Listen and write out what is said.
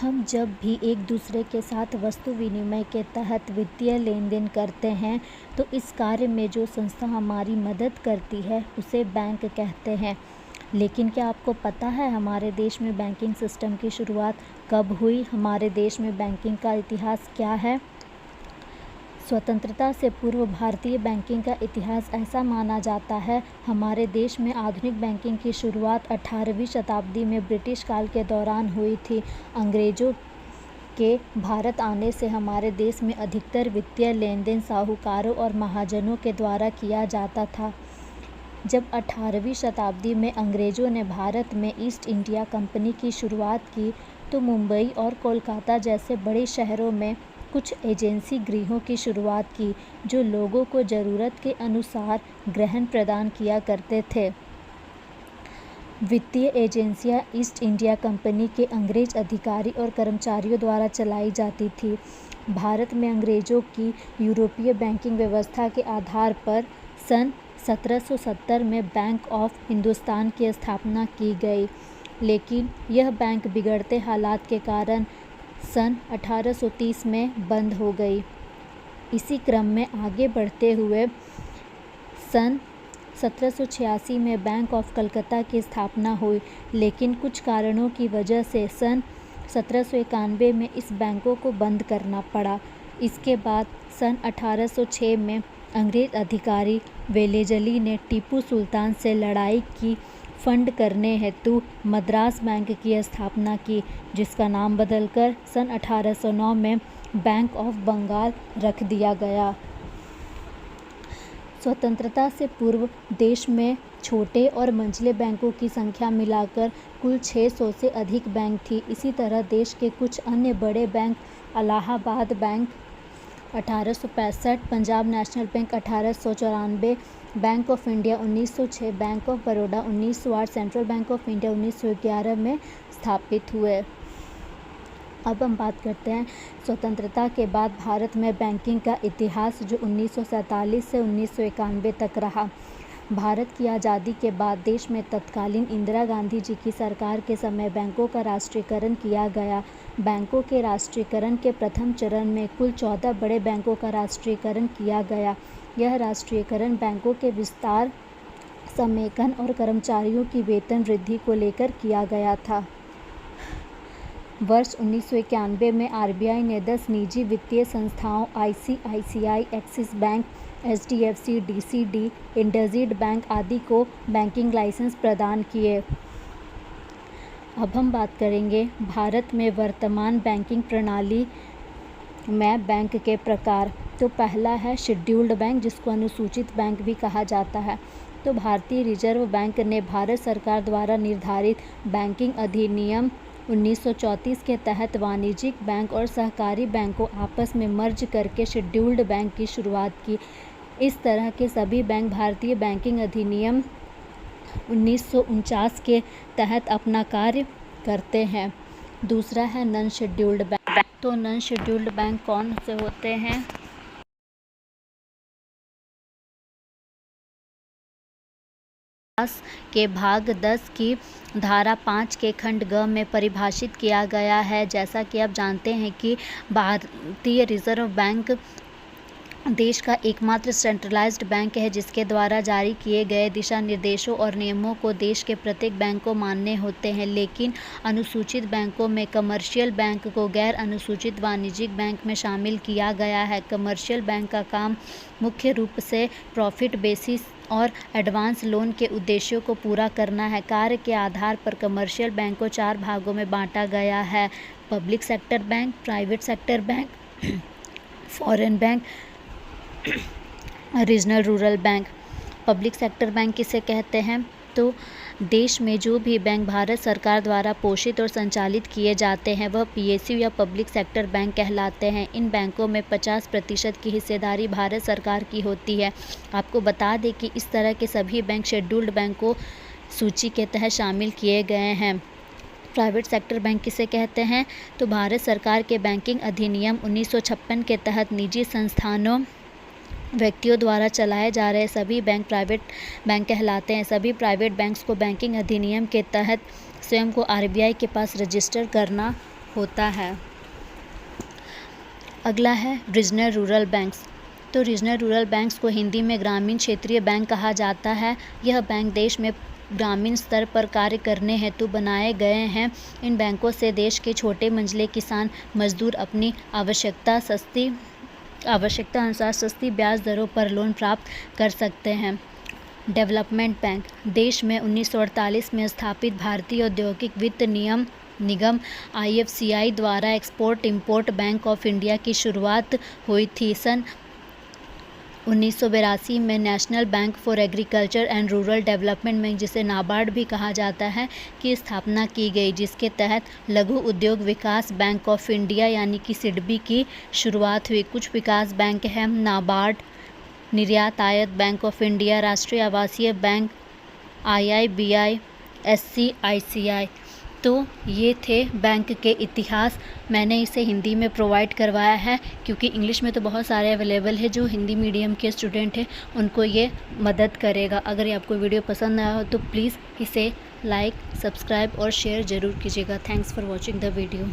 हम जब भी एक दूसरे के साथ वस्तु विनिमय के तहत वित्तीय लेन देन करते हैं तो इस कार्य में जो संस्था हमारी मदद करती है उसे बैंक कहते हैं। लेकिन क्या आपको पता है हमारे देश में बैंकिंग सिस्टम की शुरुआत कब हुई? हमारे देश में बैंकिंग का इतिहास क्या है? स्वतंत्रता से पूर्व भारतीय बैंकिंग का इतिहास ऐसा माना जाता है। हमारे देश में आधुनिक बैंकिंग की शुरुआत 18वीं शताब्दी में ब्रिटिश काल के दौरान हुई थी। अंग्रेजों के भारत आने से हमारे देश में अधिकतर वित्तीय लेन देन साहूकारों और महाजनों के द्वारा किया जाता था। जब 18वीं शताब्दी में अंग्रेजों ने भारत में ईस्ट इंडिया कंपनी की शुरुआत की तो मुंबई और कोलकाता जैसे बड़े शहरों में कुछ एजेंसी गृहों की शुरुआत की जो लोगों को ज़रूरत के अनुसार ग्रहण प्रदान किया करते थे। वित्तीय एजेंसियां ईस्ट इंडिया कंपनी के अंग्रेज अधिकारी और कर्मचारियों द्वारा चलाई जाती थी। भारत में अंग्रेजों की यूरोपीय बैंकिंग व्यवस्था के आधार पर सन 1770 में बैंक ऑफ हिंदुस्तान की स्थापना की गई, लेकिन यह बैंक बिगड़ते हालात के कारण सन 1830 में बंद हो गई। इसी क्रम में आगे बढ़ते हुए सन 1786 में बैंक ऑफ कलकत्ता की स्थापना हुई, लेकिन कुछ कारणों की वजह से सन 1791 में इस बैंकों को बंद करना पड़ा। इसके बाद सन 1806 में अंग्रेज अधिकारी वेलेजली ने टीपू सुल्तान से लड़ाई की फंड करने हेतु मद्रास बैंक की स्थापना की, जिसका नाम बदलकर सन 1809 में बैंक ऑफ बंगाल रख दिया गया। स्वतंत्रता से पूर्व देश में छोटे और मंझले बैंकों की संख्या मिलाकर कुल 600 से अधिक बैंक थी। इसी तरह देश के कुछ अन्य बड़े bank Allahabad bank 1865, Punjab national bank 1894, bank of India 1906, bank of Baroda 1908, central bank of India 1911 में स्थापित हुए। अब हम बात करते हैं स्वतंत्रता के बाद भारत में बैंकिंग का इतिहास जो 1947 से 1991 तक रहा। भारत की आज़ादी के बाद देश में तत्कालीन इंदिरा गांधी जी की सरकार के समय बैंकों का राष्ट्रीयकरण किया गया। बैंकों के राष्ट्रीयकरण के प्रथम चरण में कुल 14 बड़े बैंकों का राष्ट्रीयकरण किया गया। यह राष्ट्रीयकरण बैंकों के विस्तार, समेकन और कर्मचारियों की वेतन वृद्धि को लेकर किया गया था। वर्ष 1991 में आरबीआई ने 10 निजी वित्तीय संस्थाओं ICICI, axis bank, HDFC, डीसीडी, IndusInd bank आदि को बैंकिंग लाइसेंस प्रदान किए। अब हम बात करेंगे भारत में वर्तमान बैंकिंग प्रणाली में बैंक के प्रकार। तो पहला है शेड्यूल्ड बैंक, जिसको अनुसूचित बैंक भी कहा जाता है। तो भारतीय रिजर्व बैंक ने भारत सरकार द्वारा निर्धारित बैंकिंग अधिनियम 1934 के तहत वाणिज्यिक बैंक और सहकारी बैंक को आपस में मर्ज करके शेड्यूल्ड बैंक की शुरुआत की। इस तरह के सभी बैंक भारतीय बैंकिंग अधिनियम 1949 के तहत अपना कार्य करते हैं। दूसरा है नॉन शेड्यूल्ड बैंक। तो नॉन शेड्यूल्ड बैंक कौन से होते हैं? के भाग 10 की धारा 5 के खंड ग में परिभाषित किया गया है। जैसा कि आप जानते हैं कि भारतीय रिजर्व बैंक देश का एकमात्र सेंट्रलाइज्ड बैंक है जिसके द्वारा जारी किए गए दिशा निर्देशों और नियमों को देश के प्रत्येक बैंक को मान्य होते हैं। लेकिन अनुसूचित बैंकों में कमर्शियल बैंक को गैर अनुसूचित वाणिज्यिक बैंक में शामिल किया गया है। कमर्शियल बैंक का काम मुख्य रूप से प्रॉफिट बेसिस और एडवांस लोन के उद्देश्यों को पूरा करना है। कार्य के आधार पर कमर्शियल बैंक को 4 भागों में बांटा गया है: public sector bank, private sector bank, foreign bank, regional rural bank. Public sector bank किसे कहते हैं? तो देश में जो भी बैंक भारत सरकार द्वारा पोषित और संचालित किए जाते हैं वह पीएसयू या पब्लिक सेक्टर बैंक कहलाते हैं। इन बैंकों में 50% की हिस्सेदारी भारत सरकार की होती है। आपको बता दें कि इस तरह के सभी बैंक शेड्यूल्ड बैंकों सूची के तहत शामिल किए गए हैं। प्राइवेट सेक्टर बैंक किसे कहते हैं? तो भारत सरकार के बैंकिंग अधिनियम 1956 के तहत निजी संस्थानों, व्यक्तियों द्वारा चलाए जा रहे सभी बैंक प्राइवेट बैंक कहलाते हैं। सभी प्राइवेट बैंक्स को बैंकिंग अधिनियम के तहत स्वयं को आरबीआई के पास रजिस्टर करना होता है। अगला है रीजनल रूरल बैंक्स। तो रीजनल रूरल बैंक्स को हिंदी में ग्रामीण क्षेत्रीय बैंक कहा जाता है। यह बैंक देश में ग्रामीण स्तर पर कार्य करने हेतु बनाए गए हैं। इन बैंकों से देश के छोटे मंझले किसान मजदूर अपनी आवश्यकता अनुसार सस्ती ब्याज दरों पर लोन प्राप्त कर सकते हैं। Development bank. देश में 1948 में स्थापित भारतीय औद्योगिक वित्त निगम IFCI द्वारा export import bank of India की शुरुआत हुई थी। सन 1982 में national bank for agriculture and rural development bank, जिसे नाबार्ड भी कहा जाता है, की स्थापना की गई, जिसके तहत लघु उद्योग विकास बैंक ऑफ इंडिया यानी कि सिडबी की शुरुआत हुई। कुछ विकास बैंक हैं नाबार्ड, निर्यात आयात बैंक ऑफ इंडिया, राष्ट्रीय आवासीय बैंक, IIBI, SCICI। तो ये थे बैंक के इतिहास। मैंने इसे हिंदी में प्रोवाइड करवाया है क्योंकि इंग्लिश में तो बहुत सारे अवेलेबल है। जो हिंदी मीडियम के स्टूडेंट हैं उनको ये मदद करेगा। अगर ये आपको वीडियो पसंद आया हो तो प्लीज़ इसे लाइक, सब्सक्राइब और शेयर ज़रूर कीजिएगा। Thanks for watching the video.